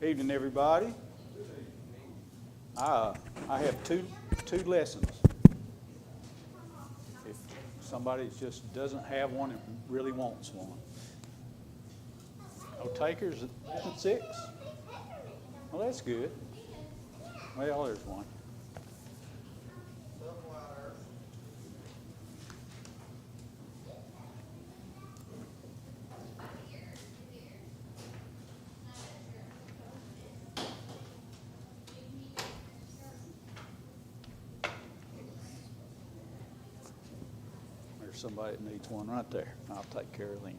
Evening, everybody. I have two lessons. If somebody just doesn't have one and really wants one. No takers at 6? Well, that's good. Well, there's one. Somebody that needs one right there. I'll take care of them.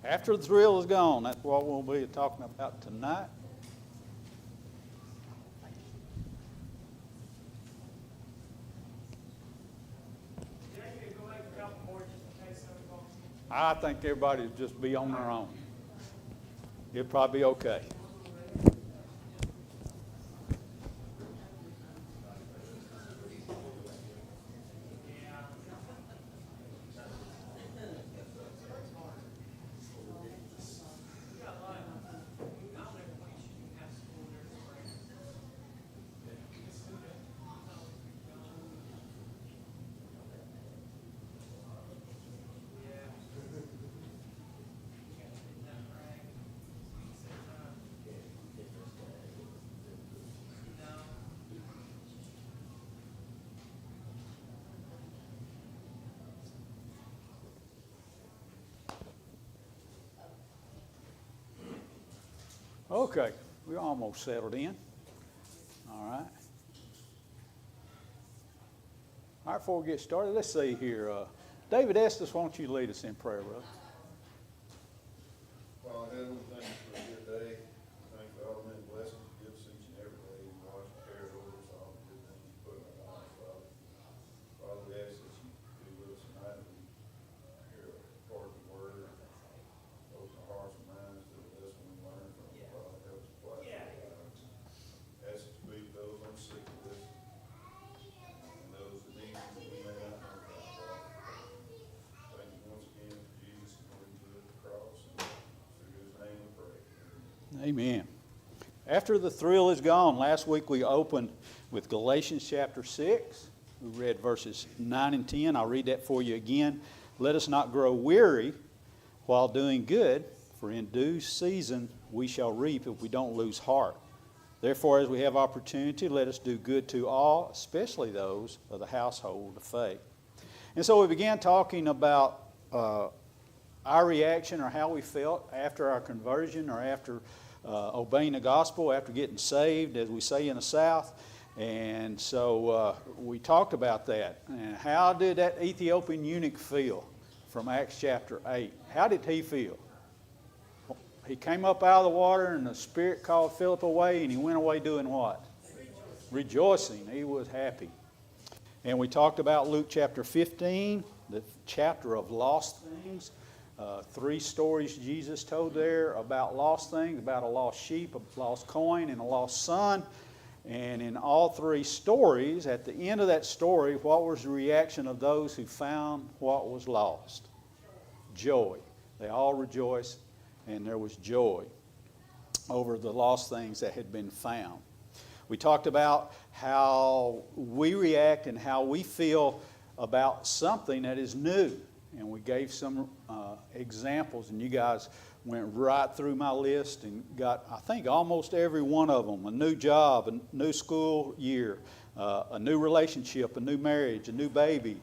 After the thrill is gone, that's what we'll be talking about tonight. I think everybody will just be on their own. It'll probably be okay. Okay, we're almost settled in. All right. All right, before we get started, let's see here. David Estes, why don't you lead us in prayer, brother? Father Heaven, thank you for a good day. Thank you for all the many blessings you give us each and every day. You watch and care over us, all the good things you put in our lives, Father. Father, we ask that you be with us tonight. We hear a part of the word. Open our hearts and minds to the lesson we learn from it. Father, help us apply it to our lives. Ask us to be with those on sick list and those that need that we may not know about, Father. Thank you once again for Jesus and what he did at the cross. And through his name we pray. Amen. After the thrill is gone, last week we opened with Galatians chapter 6. We read verses 9 and 10. I'll read that for you again. Let us not grow weary while doing good, for in due season we shall reap if we don't lose heart. Therefore, as we have opportunity, let us do good to all, especially those of the household of faith. And so we began talking about our reaction or how we felt after our conversion or after obeying the gospel, after getting saved, as we say in the South. And so we talked about that. And how did that Ethiopian eunuch feel from Acts chapter 8? How did he feel? He came up out of the water and the Spirit called Philip away, and he went away doing what? Rejoicing. He was happy. And we talked about Luke chapter 15, the chapter of lost things. 3 stories Jesus told there about lost things, about a lost sheep, a lost coin, and a lost son. And in all 3 stories, at the end of that story, what was the reaction of those who found what was lost? Joy. They all rejoiced, and there was joy over the lost things that had been found. We talked about how we react and how we feel about something that is new. And we gave some examples, and you guys went right through my list and got, I think, almost every one of them. A new job, a new school year, a new relationship, a new marriage, a new baby,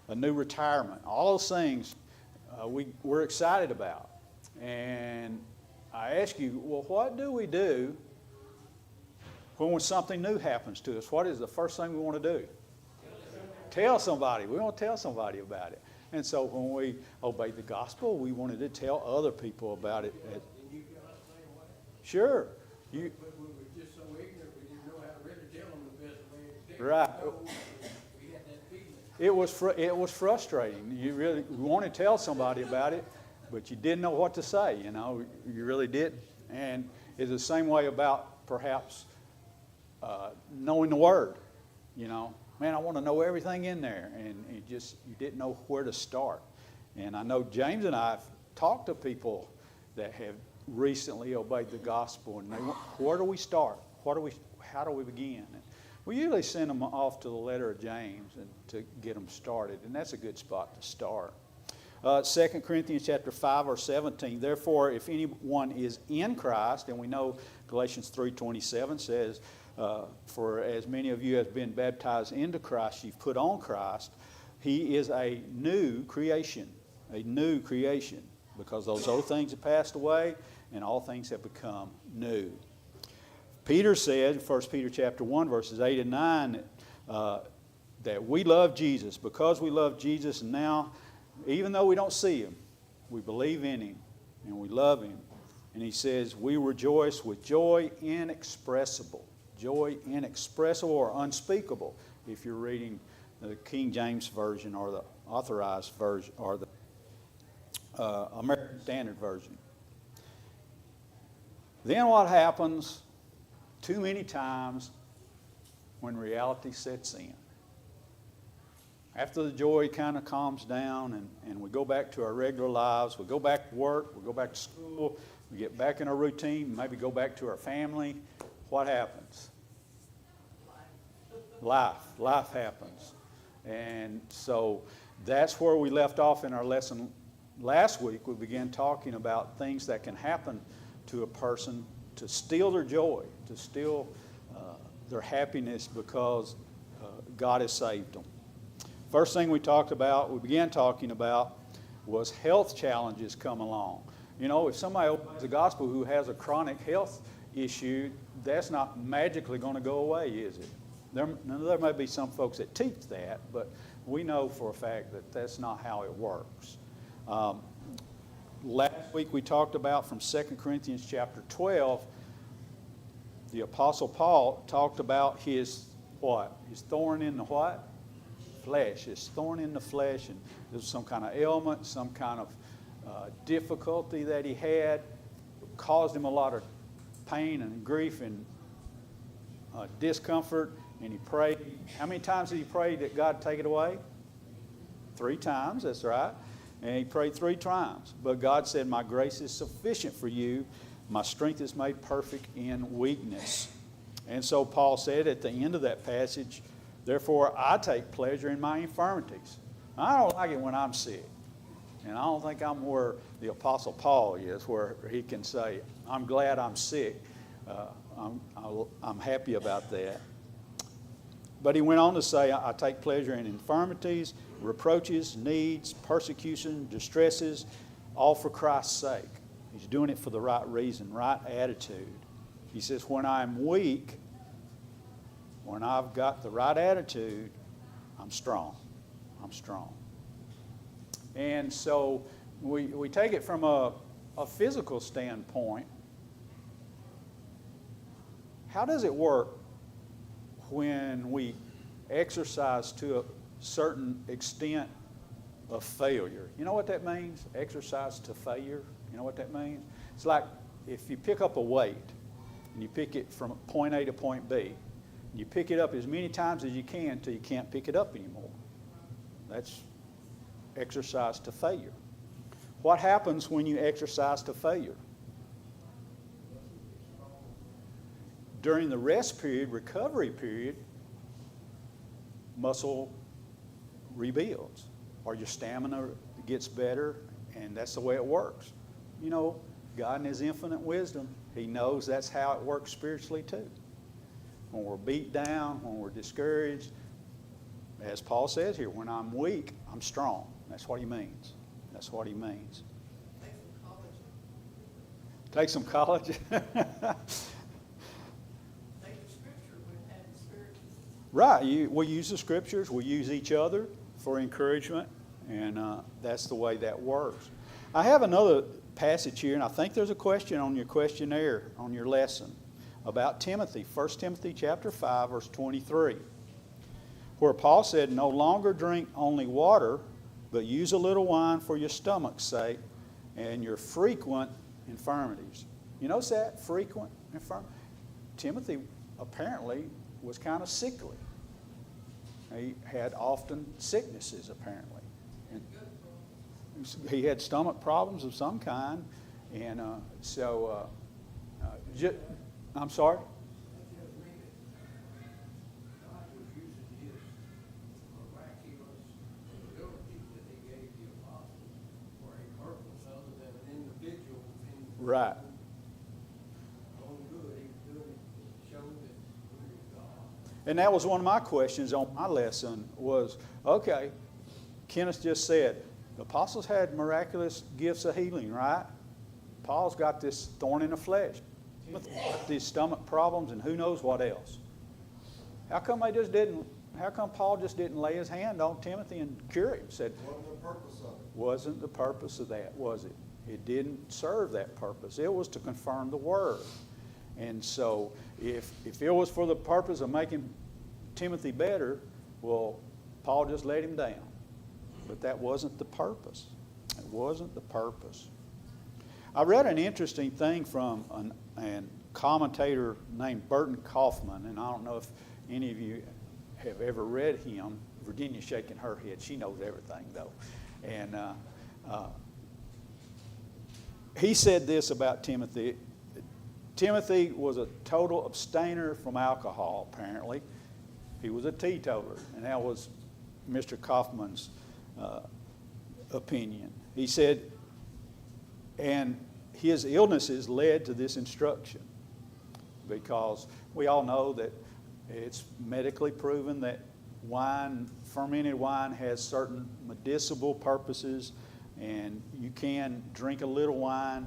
a new retirement. All those things we're excited about. And I ask you, well, what do we do when something new happens to us? What is the first thing we want to do? Tell somebody. We want to tell somebody about it. And so when we obeyed the gospel, we wanted to tell other people about it. Sure. But we were just so ignorant, we didn't know how to really tell them the best way to tell Right. them. We had that feeling. It was frustrating. You wanted to tell somebody about it, but you didn't know what to say. You really didn't. And it's the same way about perhaps knowing the Word. Man, I want to know everything in there, and you didn't know where to start. And I know James and I have talked to people that have recently obeyed the gospel, and where do we start? How do we begin? And we usually send them off to the letter of James and to get them started, and that's a good spot to start. 2 Corinthians chapter 5 or 17, therefore, if anyone is in Christ, and we know Galatians 3:27 says, for as many of you have been baptized into Christ, you've put on Christ, he is a new creation, because those old things have passed away and all things have become new. Peter said, 1 Peter chapter 1, verses 8 and 9, that we love Jesus. Because we love Jesus, and now, even though we don't see him, we believe in him and we love him. And he says, we rejoice with joy inexpressible or unspeakable, if you're reading the King James Version or the Authorized Version or the American Standard Version. Then what happens too many times when reality sets in? After the joy kind of calms down and we go back to our regular lives, we go back to work, we go back to school, we get back in our routine, maybe go back to our family, what happens? Life happens. And so that's where we left off in our lesson last week. We began talking about things that can happen to a person to steal their joy, to steal their happiness because God has saved them. First thing we began talking about was health challenges come along. You know, if somebody opens the gospel who has a chronic health issue, that's not magically going to go away, is it? There may be some folks that teach that, but we know for a fact that that's not how it works. Last week we talked about from 2 Corinthians chapter 12, the Apostle Paul talked about his what? His thorn in the what? Flesh. His thorn in the flesh, and there was some kind of ailment, some kind of difficulty that he had, caused him a lot of pain and grief and discomfort, and he prayed. How many times did he pray that God take it away? 3 times, that's right. And he prayed 3 times. But God said, my grace is sufficient for you. My strength is made perfect in weakness. And so Paul said at the end of that passage, therefore I take pleasure in my infirmities. I don't like it when I'm sick. And I don't think I'm where the Apostle Paul is, where he can say, I'm glad I'm sick. I'm happy about that. But he went on to say, I take pleasure in infirmities, reproaches, needs, persecution, distresses, all for Christ's sake. He's doing it for the right reason, right attitude. He says, when I'm weak, when I've got the right attitude, I'm strong. I'm strong. And so we take it from a physical standpoint. How does it work when we exercise to a certain extent of failure? You know what that means? Exercise to failure. You know what that means? It's like if you pick up a weight and you pick it from point A to point B, and you pick it up as many times as you can until you can't pick it up anymore. That's exercise to failure. What happens when you exercise to failure? During the rest period, recovery period, muscle rebuilds, or your stamina gets better, and that's the way it works. You know, God in His infinite wisdom, He knows that's how it works spiritually too. When we're beat down, when we're discouraged, as Paul says here, when I'm weak, I'm strong. That's what he means. That's what he means. Take some college. Take some college. Right. We use the scriptures. We use each other for encouragement, and that's the way that works. I have another passage here, and I think there's a question on your questionnaire, on your lesson, about Timothy. 1 Timothy chapter 5, verse 23, where Paul said, no longer drink only water, but use a little wine for your stomach's sake and your frequent infirmities. You notice that? Frequent infirmities. Timothy apparently was kind of sickly. He had often sicknesses, apparently. And he had stomach problems of some kind, And I'm sorry? That just means that God was using his miraculous abilities that he gave the apostles for a purpose other than an individual in Right. own good. He was doing it to show that he was God. And that was one of my questions on my lesson was, okay, Kenneth just said, the apostles had miraculous gifts of healing, right? Paul's got this thorn in the flesh. Timothy's got these stomach problems and who knows what else. How come Paul just didn't lay his hand on Timothy and cure him? Said, Wasn't the purpose of it. wasn't the purpose of that, was it? It didn't serve that purpose. It was to confirm the word. And so if it was for the purpose of making Timothy better, well, Paul just let him down. But that wasn't the purpose. It wasn't the purpose. I read an interesting thing from a commentator named Burton Kaufman, and I don't know if any of you have ever read him. Virginia's shaking her head. She knows everything, though. And he said this about Timothy. Timothy was a total abstainer from alcohol, apparently. He was a teetotaler, and that was Mr. Kaufman's opinion. He said, and his illnesses led to this instruction because we all know that it's medically proven that fermented wine has certain medicinal purposes, and you can drink a little wine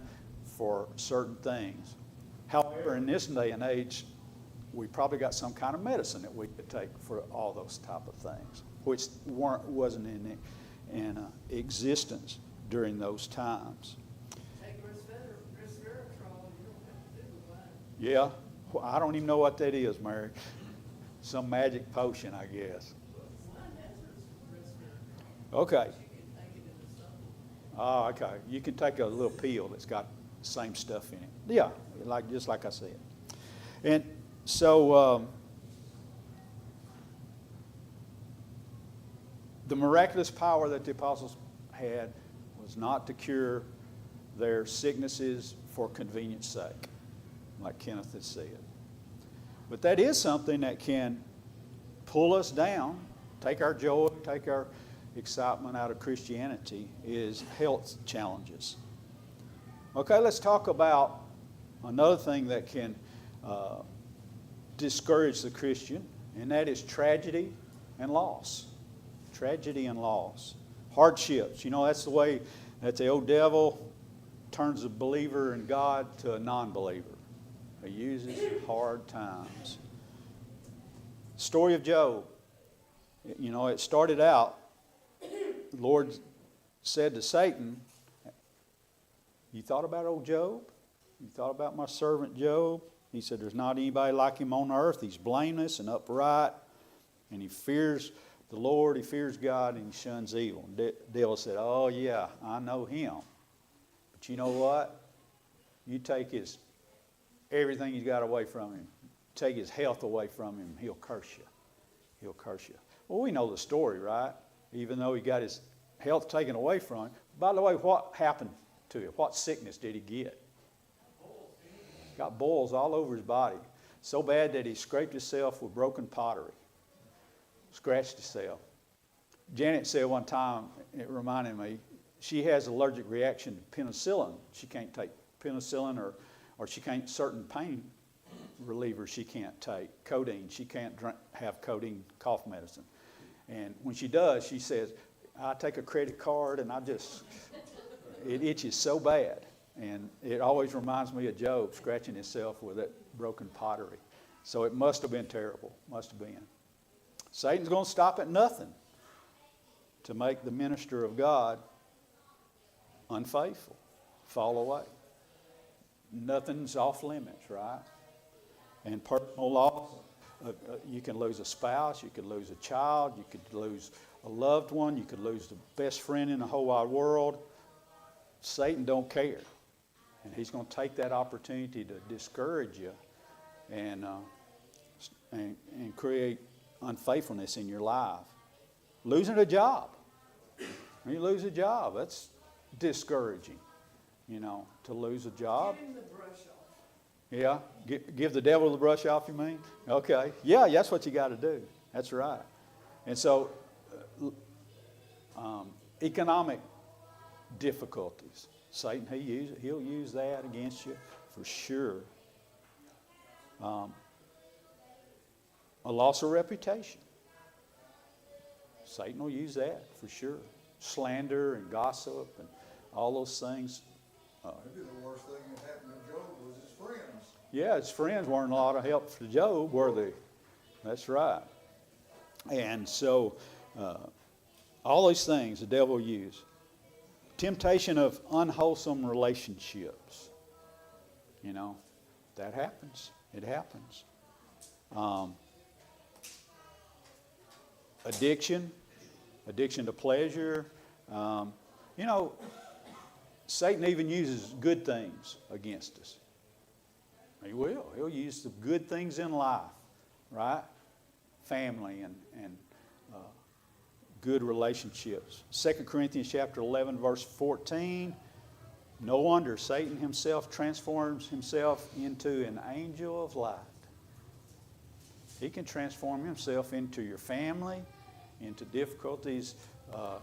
for certain things. However, in this day and age, we probably got some kind of medicine that we could take for all those type of things, which wasn't in existence during those times. Take resveratrol, you don't have to do the wine. Yeah, well, I don't even know what that is, Mary. Some magic potion, I guess. Wine has resveratrol. Okay. You can take it in the supplement. Oh, okay. You can take a little pill that's got the same stuff in it. Yeah, just like I said. And so the miraculous power that the apostles had was not to cure their sicknesses for convenience sake, like Kenneth had said. But that is something that can pull us down, take our joy, take our excitement out of Christianity, is health challenges. Okay, let's talk about another thing that can discourage the Christian, and that is tragedy and loss. Tragedy and loss. Hardships. You know, that's the way that the old devil turns a believer in God to a non-believer. He uses hard times. Story of Job. You know, it started out, the Lord said to Satan, you thought about old Job? You thought about my servant Job? He said, there's not anybody like him on earth. He's blameless and upright, and he fears the Lord, he fears God, and he shuns evil. And the devil said, oh yeah, I know him. But you know what? You take everything he's got away from him, take his health away from him, he'll curse you. He'll curse you. Well, we know the story, right? Even though he got his health taken away from him. By the way, what happened to him? What sickness did he get? Got boils all over his body. So bad that he scraped himself with broken pottery. Scratched himself. Janet said one time, it reminded me, she has allergic reaction to penicillin. She can't take penicillin or she can't, certain pain relievers she can't take. Codeine, she can't have codeine cough medicine. And when she does, she says, I take a credit card and it itches so bad. And it always reminds me of Job scratching himself with that broken pottery. So it must have been terrible, must have been. Satan's going to stop at nothing to make the minister of God unfaithful, fall away. Nothing's off limits, right? And personal loss, you can lose a spouse, you could lose a child, you could lose a loved one, you could lose the best friend in the whole wide world. Satan don't care. And he's going to take that opportunity to discourage you and create unfaithfulness in your life. Losing a job. When you lose a job, that's discouraging. to lose a job. Give him the brush off. Yeah, give the devil the brush off, you mean? Okay. Yeah, that's what you got to do. That's right. And so, economic difficulties. Satan, he'll use that against you for sure. A loss of reputation. Satan will use that for sure. Slander and gossip and all those things. Maybe the worst thing that happened to Job was his friends. Yeah, his friends weren't a lot of help for Job, were they? That's right. And so, all these things the devil will use. Temptation of unwholesome relationships. That happens. It happens. Addiction to pleasure. Satan even uses good things against us. He will. He'll use the good things in life, right? Family and good relationships. 2 Corinthians chapter 11, verse 14. No wonder Satan himself transforms himself into an angel of light. He can transform himself into your family, into difficulties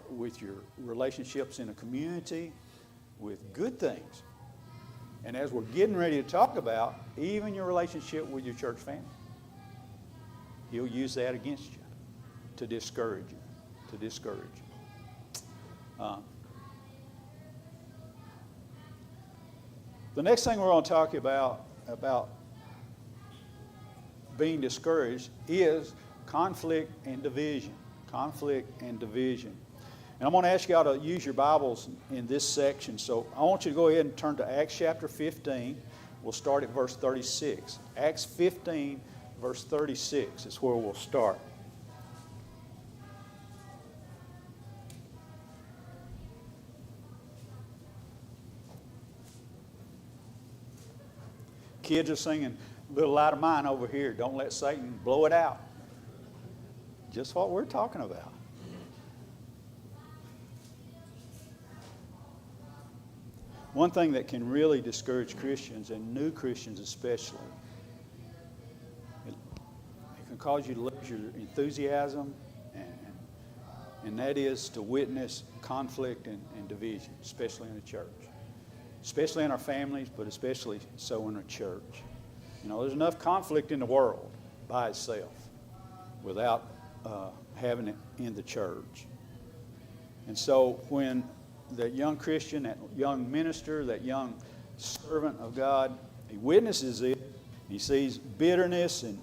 with your relationships in a community, with good things. And as we're getting ready to talk about, even your relationship with your church family. He'll use that against you to discourage you. The next thing we're going to talk about being discouraged is conflict and division. Conflict and division. And I'm going to ask y'all to use your Bibles in this section. So I want you to go ahead and turn to Acts chapter 15. We'll start at verse 36. Acts 15, verse 36 is where we'll start. Kids are singing, "Little Light of Mine" over here. Don't let Satan blow it out. Just what we're talking about. One thing that can really discourage Christians, and new Christians especially, it can cause you to lose your enthusiasm, and that is to witness conflict and division, especially in the church. Especially in our families, but especially so in a church. There's enough conflict in the world by itself without having it in the church. And so when that young Christian, that young minister, that young servant of God, he witnesses it, he sees bitterness and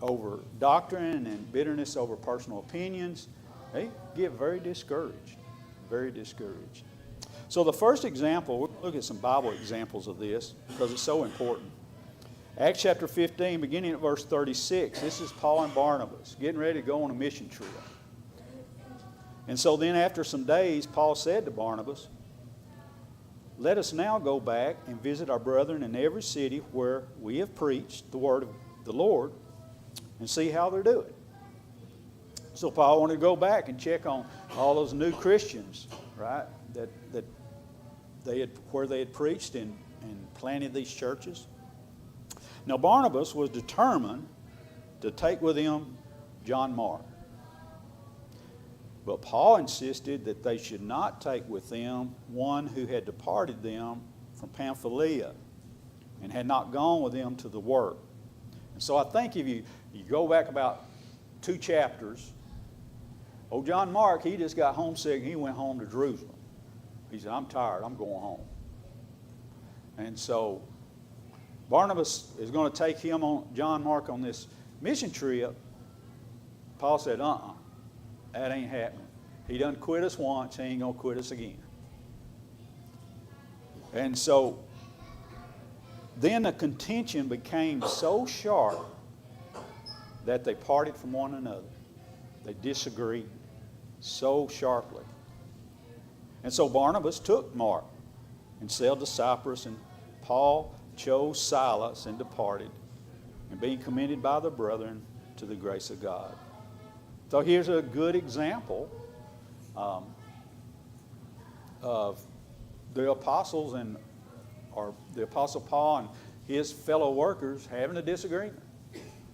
over doctrine and bitterness over personal opinions, they get very discouraged. Very discouraged. So the first example, we'll look at some Bible examples of this because it's so important. Acts chapter 15, beginning at verse 36. This is Paul and Barnabas getting ready to go on a mission trip. And so then after some days, Paul said to Barnabas, "Let us now go back and visit our brethren in every city where we have preached the word of the Lord and see how they're doing." So Paul wanted to go back and check on all those new Christians, right, that where they had preached and planted these churches. Now Barnabas was determined to take with him John Mark. But Paul insisted that they should not take with them one who had departed them from Pamphylia and had not gone with them to the work. And so I think if you go back about 2 chapters, John Mark, he just got homesick and he went home to Jerusalem. He said, "I'm tired, I'm going home." And so Barnabas is going to take John Mark on this mission trip. Paul said, that ain't happening. He done quit us once, he ain't going to quit us again. And so then the contention became so sharp that they parted from one another. They disagreed so sharply. And so Barnabas took Mark and sailed to Cyprus, and Paul chose Silas and departed, and being commended by the brethren to the grace of God. So here's a good example of the apostles and or the Apostle Paul and his fellow workers having a disagreement.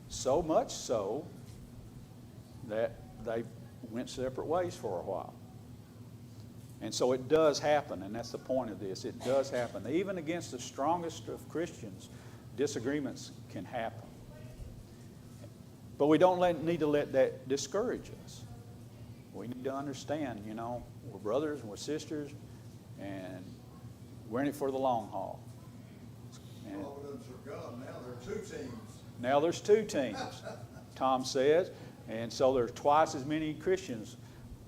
So much so that they went separate ways for a while. And so it does happen, and that's the point of this. It does happen. Even against the strongest of Christians, disagreements can happen. But we don't need to let that discourage us. We need to understand, we're brothers and we're sisters, and we're in it for the long haul. And All of them for God, now there are 2 teams. now there's 2 teams, Tom says, and so there's twice as many Christians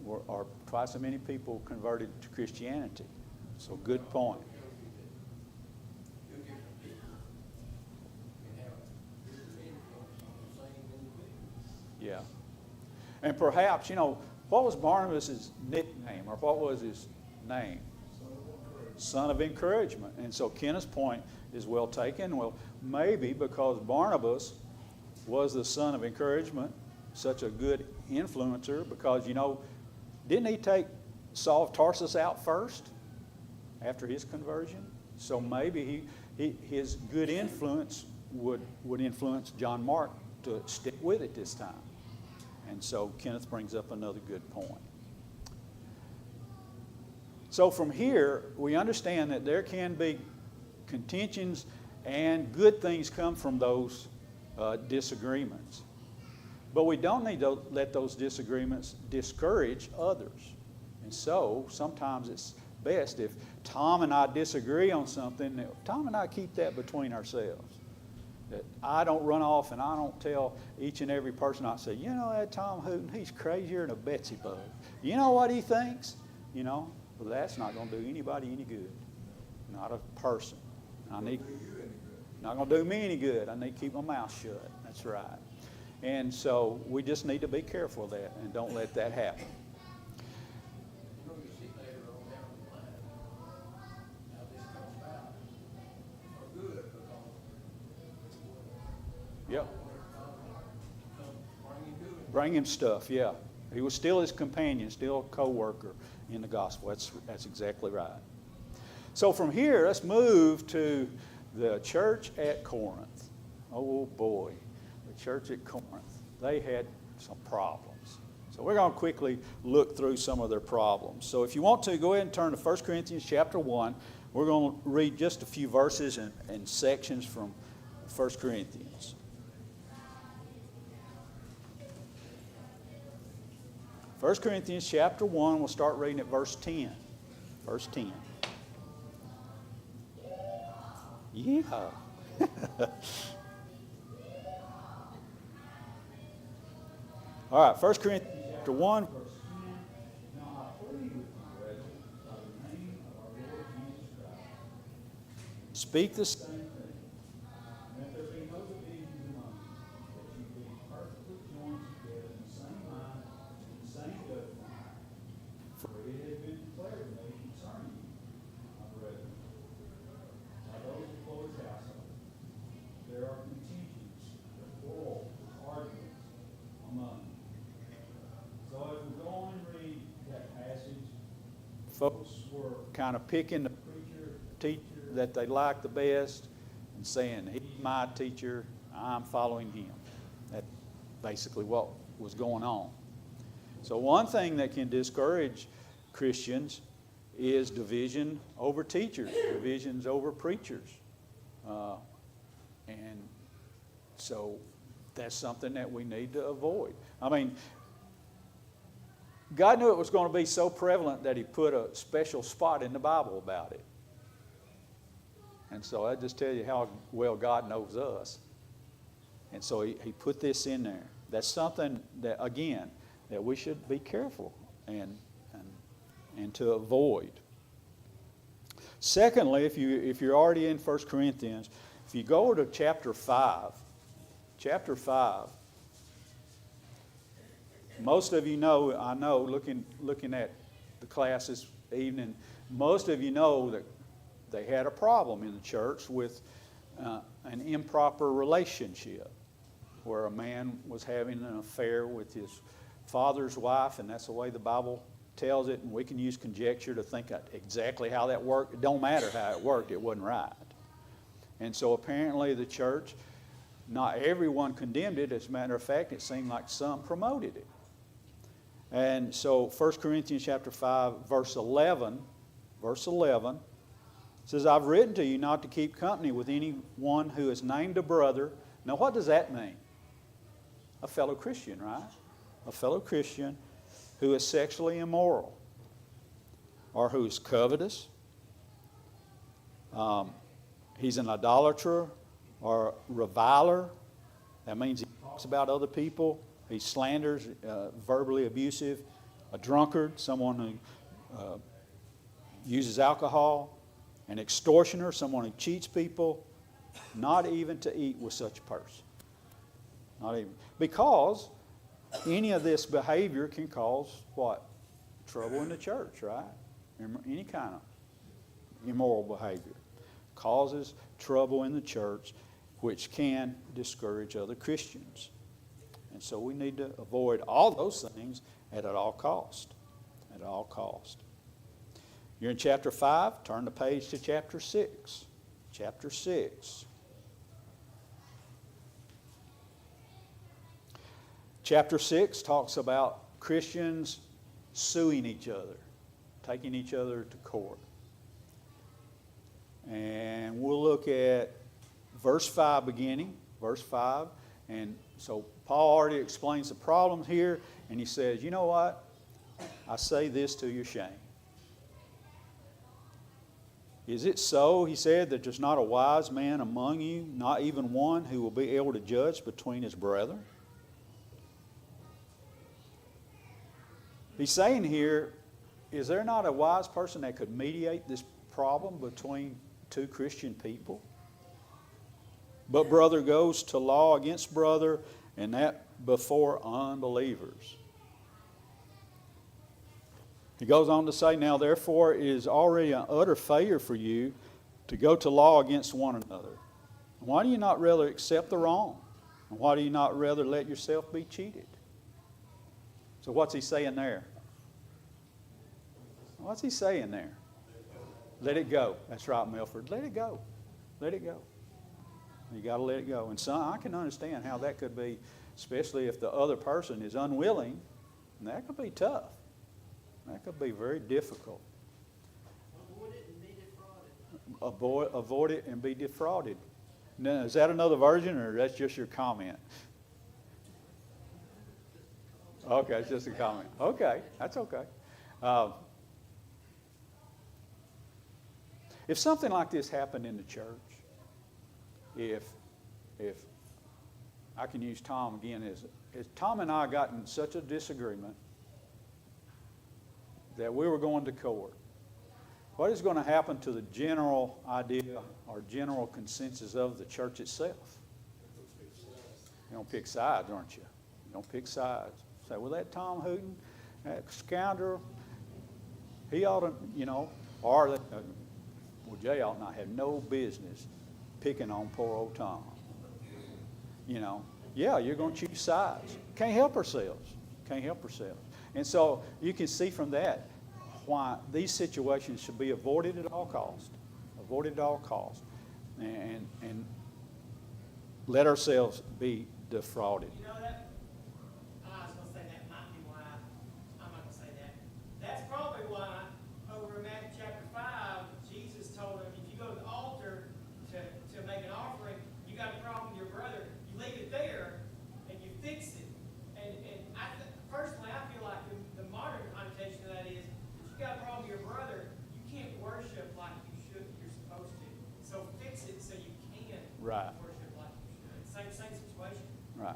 or twice as many people converted to Christianity. So good point. Two different people can have different influence on the same individual. Yeah. And perhaps, what was Barnabas' nickname, or what was his name? Son of encouragement. And so Kenneth's point is well taken. Well, maybe because Barnabas was the son of encouragement, such a good influencer, because, didn't he take Saul of Tarsus out first after his conversion? So maybe his good influence would influence John Mark to stick with it this time. And so Kenneth brings up another good point. So from here, we understand that there can be contentions and good things come from those disagreements. But we don't need to let those disagreements discourage others. And so sometimes it's best if Tom and I disagree on something, that Tom and I keep that between ourselves. That I don't run off and I don't tell each and every person. I say, that Tom Hooten, he's crazier than a Betsy bug. You know what he thinks? Well, that's not going to do anybody any good. Not a person. Not going to do me any good. I need to keep my mouth shut. That's right. And so we just need to be careful of that and don't let that happen. You see later on down the line how this comes about for good, because Yep. bring Bring him stuff, yeah. He was still his companion, still a co-worker in the gospel. That's exactly right. So from here, let's move to the church at Corinth. Oh boy, the church at Corinth. They had some problems. So we're going to quickly look through some of their problems. So if you want to, go ahead and turn to 1 Corinthians chapter 1. We're going to read just a few verses and sections from 1 Corinthians. 1 Corinthians chapter 1, we'll start reading at verse 10. Verse 10. Yeah. All right, 1 Corinthians chapter 1, verse 10. Now I plead with you, brethren, by the name of our Lord Jesus Christ, speak the same thing, and that there be no divisions among you, that you be perfectly joined together in the same mind and the same judgment. For it has been declared to me concerning you, my brethren, by those of Chloe's household, there are contentions, there are quarrels, arguments among you. So as we go on and read that passage, folks were kind of picking the teacher that they liked the best and saying, he's my teacher, I'm following him. That's basically what was going on. So one thing that can discourage Christians is division over teachers, divisions over preachers. And so that's something that we need to avoid. I mean, God knew it was going to be so prevalent that he put a special spot in the Bible about it. And so I just tell you how well God knows us. And so he put this in there. That's something that, again, that we should be careful and to avoid. Secondly, if you're already in 1 Corinthians, if you go to chapter 5, most of you know, I know, looking at the class this evening, most of you know that they had a problem in the church with an improper relationship where a man was having an affair with his father's wife, and that's the way the Bible tells it, and we can use conjecture to think exactly how that worked. It don't matter how it worked, it wasn't right. And so apparently the church, not everyone condemned it. As a matter of fact, it seemed like some promoted it. And so 1 Corinthians chapter 5, verse 11 says, I've written to you not to keep company with anyone who is named a brother. Now what does that mean? A fellow Christian, right? A fellow Christian who is sexually immoral, or who is covetous. He's an idolater or reviler. That means he talks about other people. He slanders, verbally abusive. A drunkard, someone who uses alcohol. An extortioner, someone who cheats people. Not even to eat with such a person. Not even. Because any of this behavior can cause what? Trouble in the church, right? Any kind of immoral behavior causes trouble in the church, which can discourage other Christians. And so we need to avoid all those things at all cost. At all cost. You're in chapter 5. Turn the page to chapter 6. Chapter 6. Chapter 6 talks about Christians suing each other, taking each other to court. And we'll look at verse 5 beginning, verse 5. And so Paul already explains the problems here, and he says, you know what? I say this to your shame. Is it so, he said, that there's not a wise man among you, not even one who will be able to judge between his brethren? He's saying here, is there not a wise person that could mediate this problem between two Christian people? But brother goes to law against brother, and that before unbelievers. He goes on to say, now therefore it is already an utter failure for you to go to law against one another. Why do you not rather accept the wrong? And why do you not rather let yourself be cheated? So what's he saying there? What's he saying there? Let it go. That's right, Milford. Let it go. Let it go. You got to let it go. And some, I can understand how that could be, especially if the other person is unwilling. And that could be tough. That could be very difficult. Avoid it and be defrauded. Avoid it and be defrauded. Now, is that another version, or that's just your comment? Okay, it's just a comment. Okay, that's okay. If something like this happened in the church, if I can use Tom again, as Tom and I got in such a disagreement that we were going to court, what is going to happen to the general idea or general consensus of the church itself? You don't pick sides, aren't you? You don't pick sides. Say, well, that Tom Hooten, that scoundrel, he ought to, or that, well, Jay ought not have no business picking on poor old Tom. Yeah, you're going to choose sides. Can't help ourselves. Can't help ourselves. And so you can see from that why these situations should be avoided at all cost. Avoided at all cost. And let ourselves be defrauded. You know that? I was going to say that might be why. I'm not going to say that. That's probably why over in Matthew chapter 5, Jesus told him, if you go to the altar to make an offering, you got a problem with your brother, you leave it there and you fix it. And personally, I feel like the modern connotation of that is, if you got a problem with your brother, you can't worship like you're supposed to. So fix it so you can Right. worship like you should. Same situation. Right.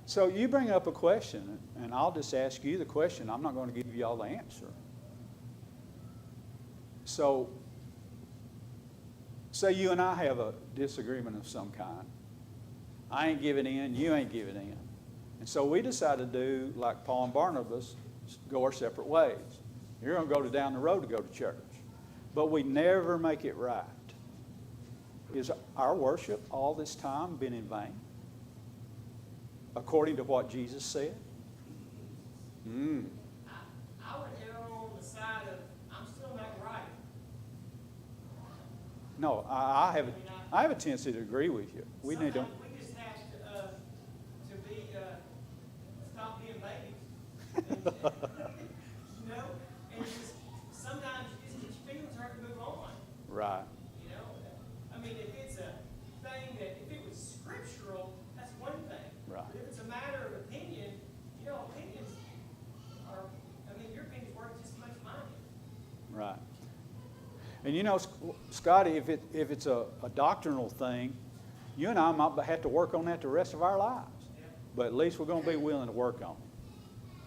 So you bring up a question, and I'll just ask you the question. I'm not going to give you all the answer. So, say you and I have a disagreement of some kind. I ain't giving in, you ain't giving in. And so we decide to do like Paul and Barnabas, go our separate ways. You're going to go down the road to go to church. But we never make it right. Is our worship all this time been in vain? According to what Jesus said? I would err No, I have a tendency to agree with you. We need to, Sometimes we just have to be, stop being babies. You know, and just, sometimes you just get your feelings hurt and move on, right, you know? I mean, if it's a thing that, if it was scriptural, that's one thing. Right. But if it's a matter of opinion, you know, opinions are, I mean, your opinion's worth just as much as mine is. right. And you know, Scotty, if it's a doctrinal thing, you and I might have to work on that the rest of our lives. Yeah. But at least we're going to be willing to work on it.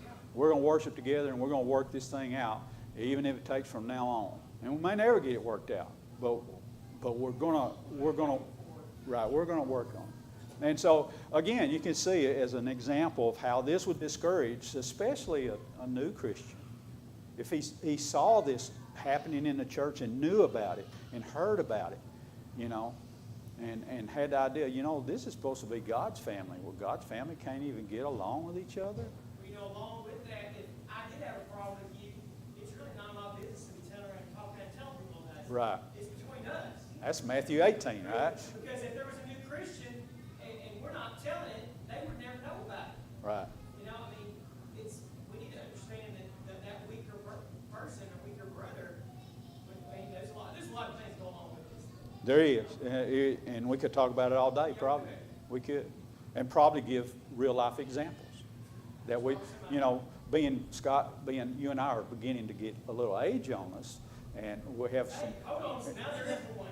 Yeah. We're going to worship together and we're going to work this thing out, even if it takes from now on. And we may never get it worked out, but we're going to work on it. And so, again, you can see it as an example of how this would discourage, especially a new Christian. If he saw this happening in the church and knew about it and heard about it, you know, and had the idea, you know, this is supposed to be God's family. Well, God's family can't even get along with each other. You know, along with that, if I did have a problem with you, it's really not my business to be telling around and talking and telling people that. Right. It's between us. That's Matthew 18, right? Because if there was a new Christian and we're not telling it, they would never know about it. Right. You know, I mean, we need to understand that weaker person or weaker brother, I mean, there's a lot of things going on with this. There is, and we could talk about it all day, probably. We could. And probably give real life examples that we, you know, being you and I are beginning to get a little age on us, and we have some. Hey, hold on, so now there is one.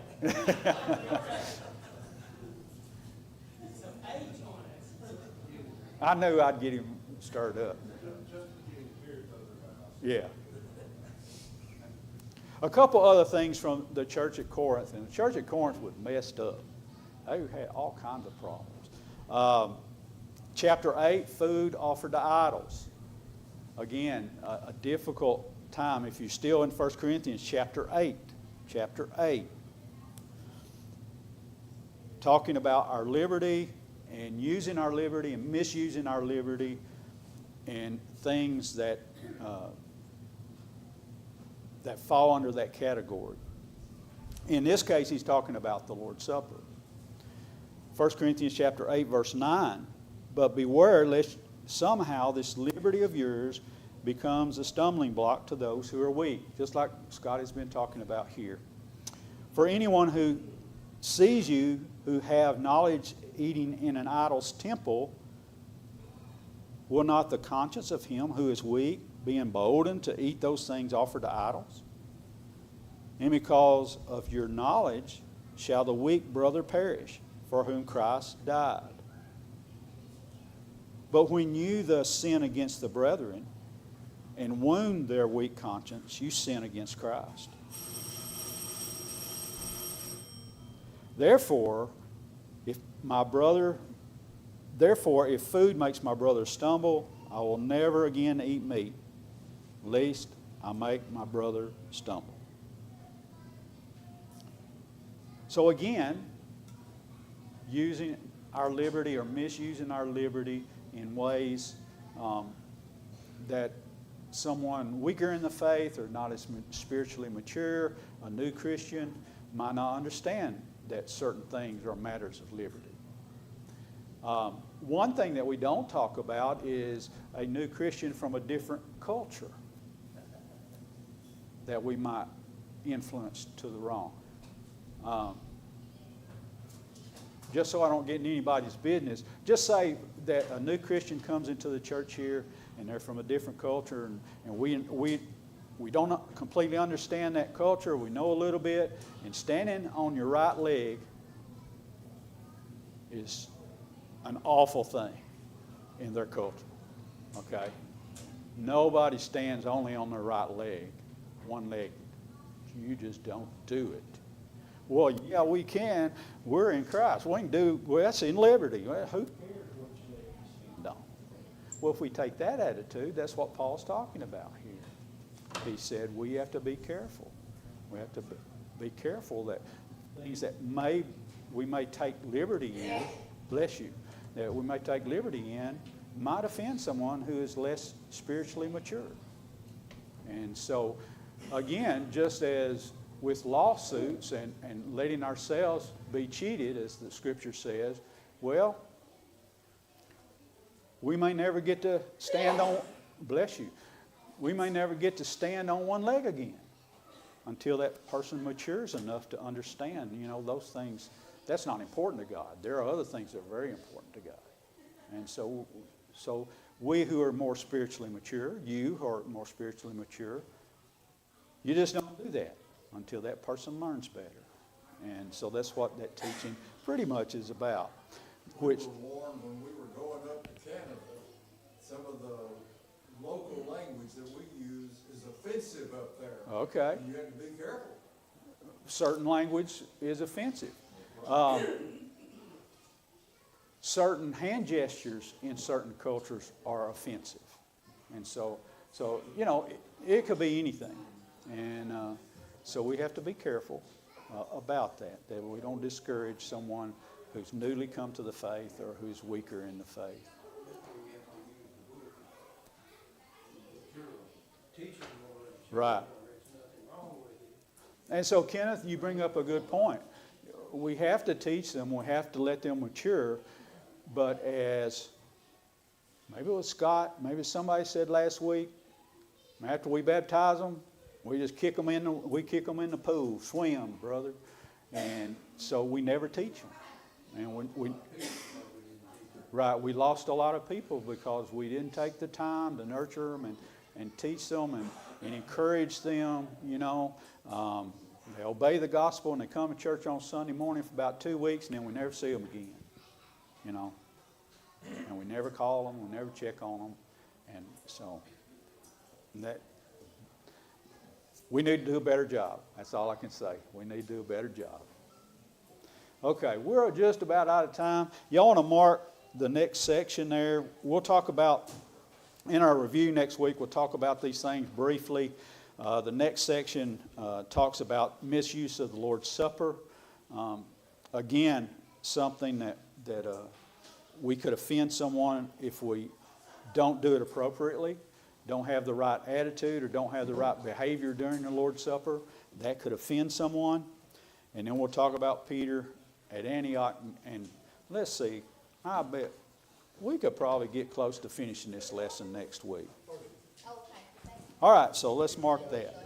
Some age on us. I knew I'd get him stirred up. Yeah. A couple other things from the church at Corinth, and the church at Corinth was messed up. They had all kinds of problems. Chapter 8, food offered to idols. Again, a difficult time. If you're still in 1 Corinthians chapter 8, talking about our liberty and using our liberty and misusing our liberty and things that that fall under that category. In this case, he's talking about the Lord's Supper. 1 Corinthians chapter 8, verse 9. But beware lest somehow this liberty of yours becomes a stumbling block to those who are weak, just like Scott has been talking about here. For anyone who sees you who have knowledge eating in an idol's temple, will not the conscience of him who is weak be emboldened to eat those things offered to idols? And because of your knowledge shall the weak brother perish, for whom Christ died. But when you thus sin against the brethren and wound their weak conscience, you sin against Christ. Therefore, if food makes my brother stumble, I will never again eat meat, lest I make my brother stumble. So again, using our liberty or misusing our liberty in ways that someone weaker in the faith or not as spiritually mature, a new Christian, might not understand that certain things are matters of liberty. One thing that we don't talk about is a new Christian from a different culture that we might influence to the wrong. Just so I don't get in anybody's business, just say that a new Christian comes into the church here and they're from a different culture, and we don't completely understand that culture. We know a little bit, and standing on your right leg is an awful thing in their culture. Okay? Nobody stands only on their right leg, one leg. You just don't do it. Well, yeah, we can. We're in Christ. We can do, well, that's in liberty. Well, who cares what you do? No. Well, if we take that attitude, that's what Paul's talking about here. He said we have to be careful. We have to be careful that things that we may take liberty in, bless you, that we may take liberty in might offend someone who is less spiritually mature. And so, again, just as with lawsuits and letting ourselves be cheated, as the scripture says, well, we may never get to stand on, bless you, we may never get to stand on one leg again until that person matures enough to understand, those things. That's not important to God. There are other things that are very important to God. And so we who are more spiritually mature, you who are more spiritually mature, you just don't do that until that person learns better. And so that's what that teaching pretty much is about. Which, We were warned when we were going up to Canada, some of the local language that we use is offensive up there. okay, You have to be careful. certain language is offensive. Certain hand gestures in certain cultures are offensive. And so it could be anything. And so we have to be careful about that we don't discourage someone who's newly come to the faith or who's weaker in the faith. Right. And so, Kenneth, you bring up a good point. We have to teach them, we have to let them mature, but as maybe it was Scott, maybe somebody said last week, after we baptize them, we just kick them in the pool, swim, brother. And so we never teach them. And we lost a lot of people because we didn't take the time to nurture them and teach them and encourage them, They obey the gospel and they come to church on Sunday morning for about 2 weeks, and then we never see them again, And we never call them, we never check on them. And so we need to do a better job. That's all I can say. We need to do a better job. Okay, we're just about out of time. Y'all want to mark the next section there? We'll talk about, in our review next week, we'll talk about these things briefly. The next section talks about misuse of the Lord's Supper. Again, something that we could offend someone if we don't do it appropriately, don't have the right attitude, or don't have the right behavior during the Lord's Supper. That could offend someone. And then we'll talk about Peter at Antioch. And let's see, I bet we could probably get close to finishing this lesson next week. All right, so let's mark that.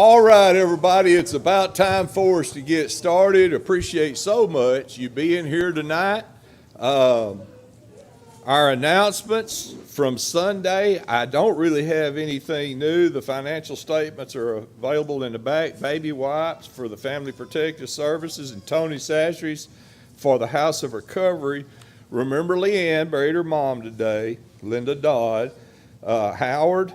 All right, everybody, it's about time for us to get started. Appreciate so much you being here tonight. Our announcements from Sunday, I don't really have anything new. The financial statements are available in the back. Baby wipes for the Family Protective Services and Tony Sastry's for the House of Recovery. Remember Leanne buried her mom today, Linda Dodd. Howard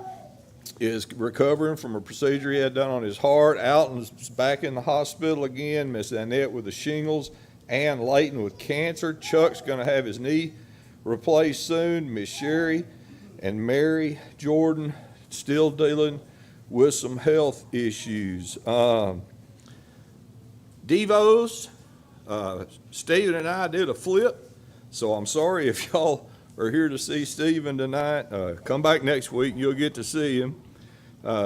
is recovering from a procedure he had done on his heart. Alton's back in the hospital again. Miss Annette with the shingles. Ann Layton with cancer. Chuck's going to have his knee replaced soon. Miss Sherry and Mary Jordan still dealing with some health issues. Devos, Stephen and I did a flip, so I'm sorry if y'all are here to see Stephen tonight. Come back next week and you'll get to see him.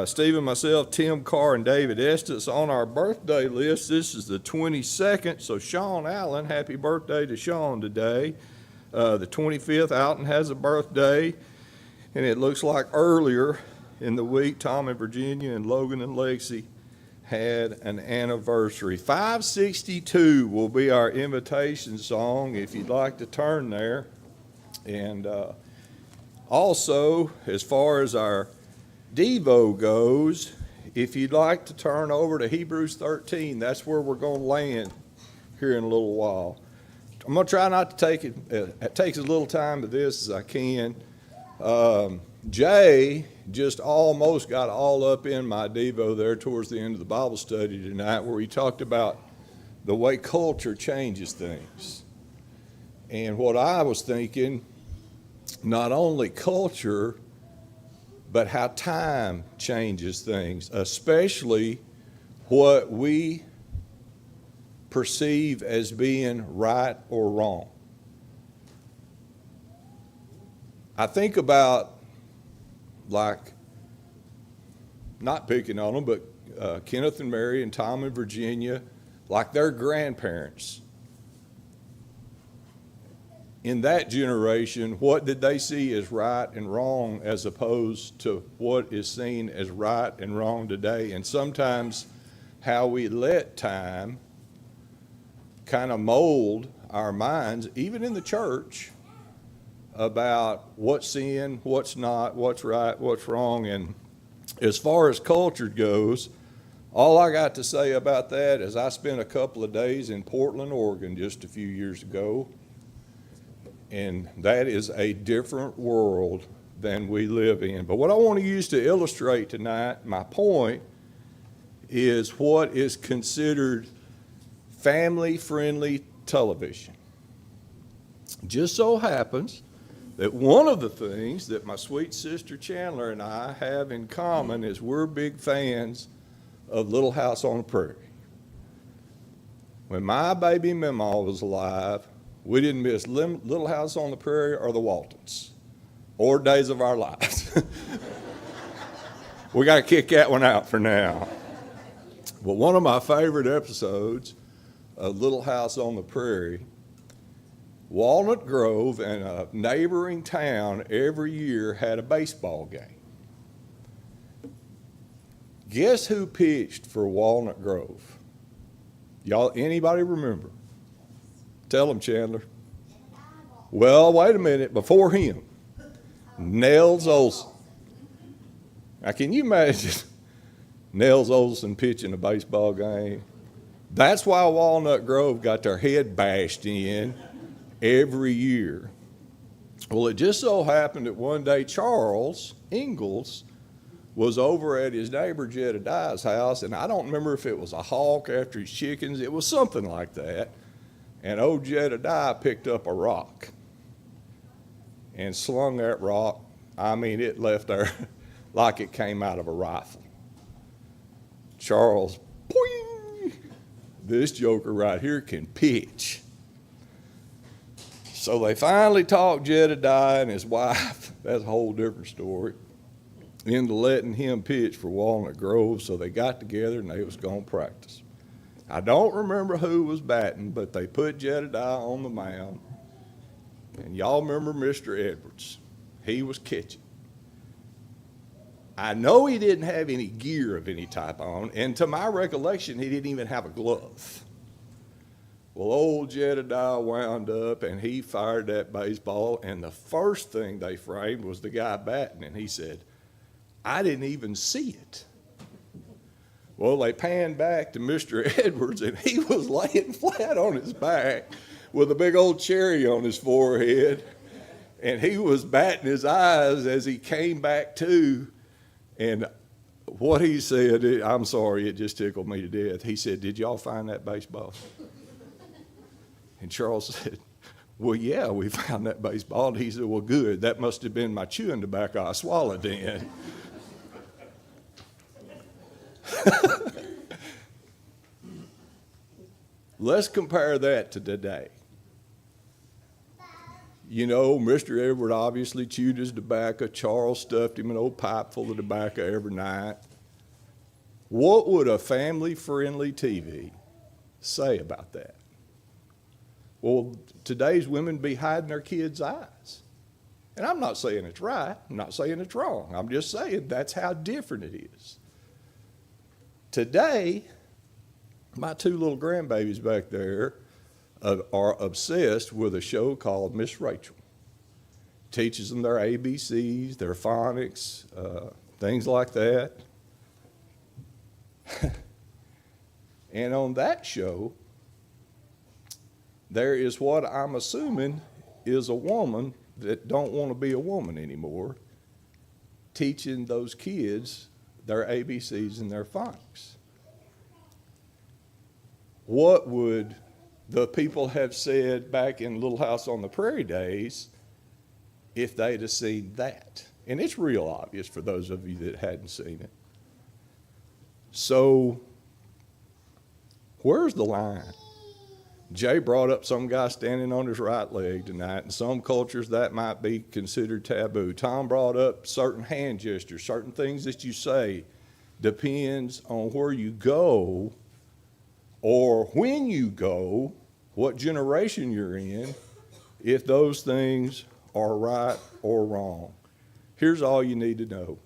Stephen, myself, Tim Carr, and David Estes on our birthday list. This is the 22nd, so Sean Allen, happy birthday to Sean today. The 25th, Alton has a birthday, and it looks like earlier in the week, Tom and Virginia and Logan and Lexi had an anniversary. 562 will be our invitation song if you'd like to turn there. And also, as far as our Devo goes, if you'd like to turn over to Hebrews 13, that's where we're going to land here in a little while. I'm going to try not to take as little time to this as I can. Jay just almost got all up in my Devo there towards the end of the Bible study tonight, where he talked about the way culture changes things. And what I was thinking, not only culture, but how time changes things, especially what we perceive as being right or wrong. I think about, like, not picking on them, but Kenneth and Mary and Tom and Virginia, like their grandparents. In that generation, what did they see as right and wrong as opposed to what is seen as right and wrong today? And sometimes how we let time kind of mold our minds, even in the church, about what's sin, what's not, what's right, what's wrong. And as far as culture goes, all I got to say about that is I spent a couple of days in Portland, Oregon just a few years ago, and that is a different world than we live in. But what I want to use to illustrate tonight, my point, is what is considered family-friendly television. Just so happens that one of the things that my sweet sister Chandler and I have in common is we're big fans of Little House on the Prairie. When my baby Mima was alive, we didn't miss Little House on the Prairie or the Waltons or Days of Our Lives. We got to kick that one out for now. But one of my favorite episodes of Little House on the Prairie, Walnut Grove and a neighboring town every year had a baseball game. Guess who pitched for Walnut Grove? Y'all, anybody remember? Tell them, Chandler. Well, wait a minute. Before him, Nels Olson. Now, can you imagine Nels Olson pitching a baseball game? That's why Walnut Grove got their head bashed in every year. Well, it just so happened that one day Charles Ingalls was over at his neighbor Jedediah's house, and I don't remember if it was a hawk after his chickens. It was something like that. And old Jedediah picked up a rock and slung that rock. I mean, it left there like it came out of a rifle. Charles, boing, this joker right here can pitch. So they finally talked Jedediah and his wife, that's a whole different story, into letting him pitch for Walnut Grove. So they got together and they was going to practice. I don't remember who was batting, but they put Jedediah on the mound. And y'all remember Mr. Edwards. He was catching. I know he didn't have any gear of any type on, and to my recollection, he didn't even have a glove. Well, old Jedediah wound up, and he fired that baseball, and the first thing they framed was the guy batting, and he said, I didn't even see it. Well, they panned back to Mr. Edwards, and he was laying flat on his back with a big old cherry on his forehead, and he was batting his eyes as he came back to. And what he said, I'm sorry, it just tickled me to death. He said, did y'all find that baseball? And Charles said, well, yeah, we found that baseball. And he said, well, good. That must have been my chewing tobacco I swallowed then. Let's compare that to today. You know, Mr. Edward obviously chewed his tobacco. Charles stuffed him an old pipe full of tobacco every night. What would a family-friendly TV say about that? Well, today's women be hiding their kids' eyes. And I'm not saying it's right. I'm not saying it's wrong. I'm just saying that's how different it is. Today, my two little grandbabies back there are obsessed with a show called Miss Rachel. Teaches them their ABCs, their phonics, things like that. And on that show, there is what I'm assuming is a woman that don't want to be a woman anymore, teaching those kids their ABCs and their phonics. What would the people have said back in Little House on the Prairie days if they'd have seen that? And it's real obvious for those of you that hadn't seen it. So, where's the line? Jay brought up some guy standing on his right leg tonight. In some cultures, that might be considered taboo. Tom brought up certain hand gestures, certain things that you say. Depends on where you go or when you go, what generation you're in, if those things are right or wrong. Here's all you need to know.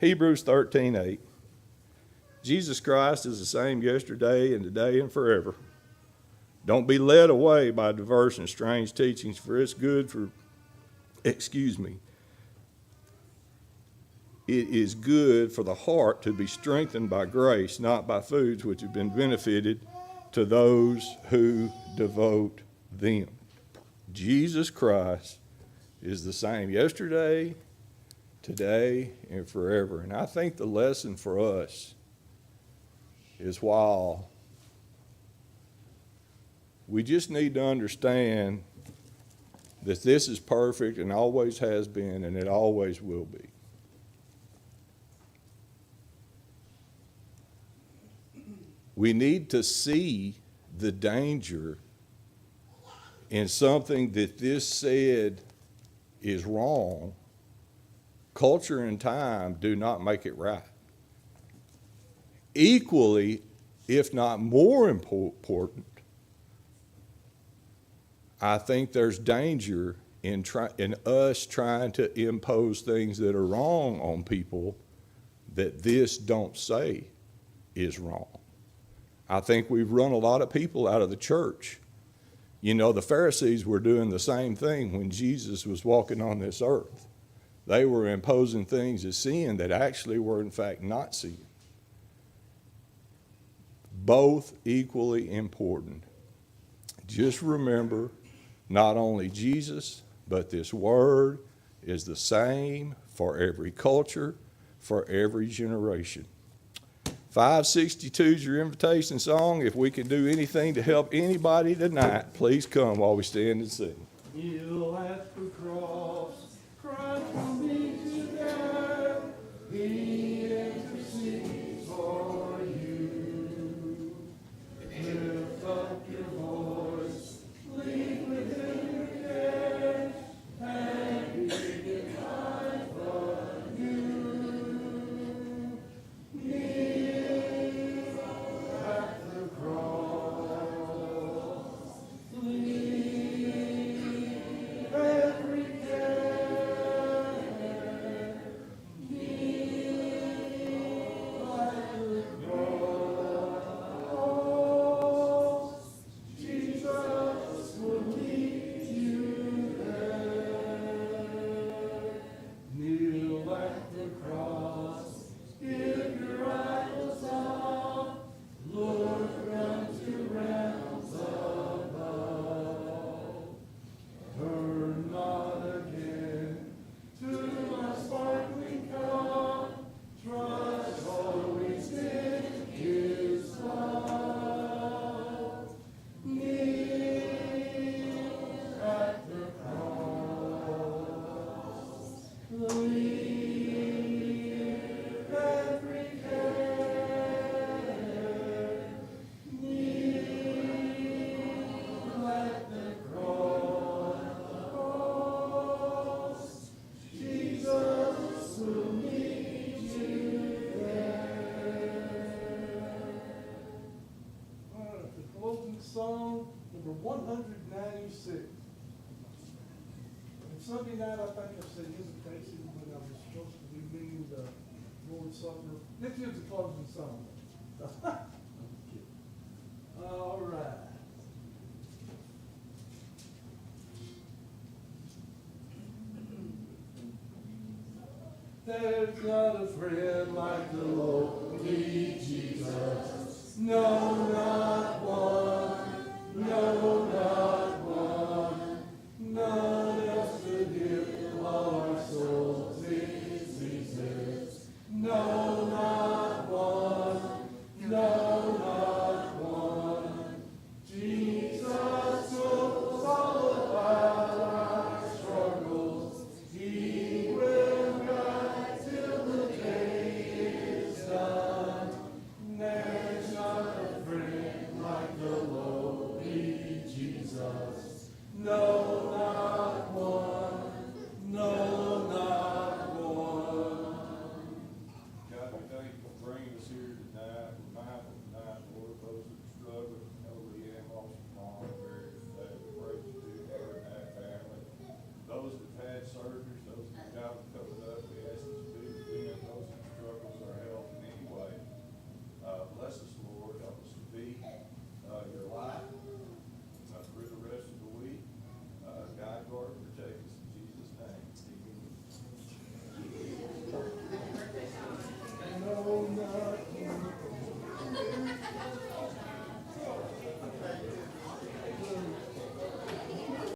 Hebrews 13:8. Jesus Christ is the same yesterday and today and forever. Don't be led away by diverse and strange teachings, for it's good for, it is good for the heart to be strengthened by grace, not by foods which have been benefited to those who devote them. Jesus Christ is the same yesterday, today, and forever. And I think the lesson for us is while we just need to understand that this is perfect and always has been and it always will be. We need to see the danger in something that this said is wrong. Culture and time do not make it right. Equally, if not more important, I think there's danger in us trying to impose things that are wrong on people that this don't say is wrong. I think we've run a lot of people out of the church. You know, the Pharisees were doing the same thing when Jesus was walking on this earth. They were imposing things as sin that actually were in fact not sin. Both equally important. Just remember, not only Jesus, but this word is the same for every culture, for every generation. 562 is your invitation song. If we can do anything to help anybody tonight, please come while we stand and sing. He'll at the cross, Christ will meet you there. He intercedes for you. Lift up your voice, plead with him your cares, and he can hide from you. Every day. song number 196. And Sunday night, I think I said invitation when I was supposed to be leading the Lord's Supper. This is the closing song. All right. There's not a friend like the lowly Jesus. No, not